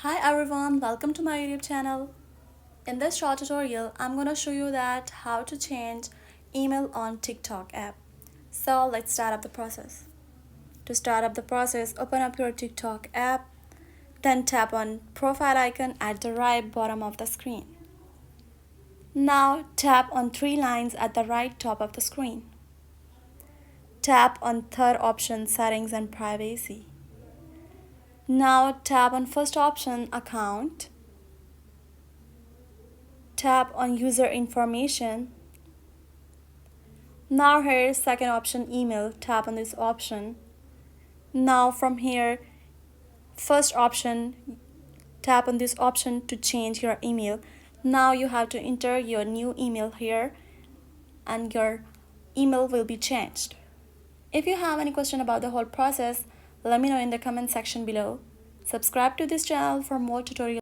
Hi everyone, welcome to my YouTube channel. In this short tutorial, I'm gonna show you that how to change email on TikTok app. So let's start up the process. To start up the process, open up your TikTok app, then tap on profile icon at the right bottom of the screen. Now tap on three lines at the right top of the screen. Tap on third option, settings and privacy. Now tap on first option, account. Tap on user information. Now here is second option, email. Tap on this option. Now from here, first option, tap on this option to change your email. Now you have to enter your new email here and your email will be changed. If you have any question about the whole process, let me know in the comment section below. Subscribe to this channel for more tutorials.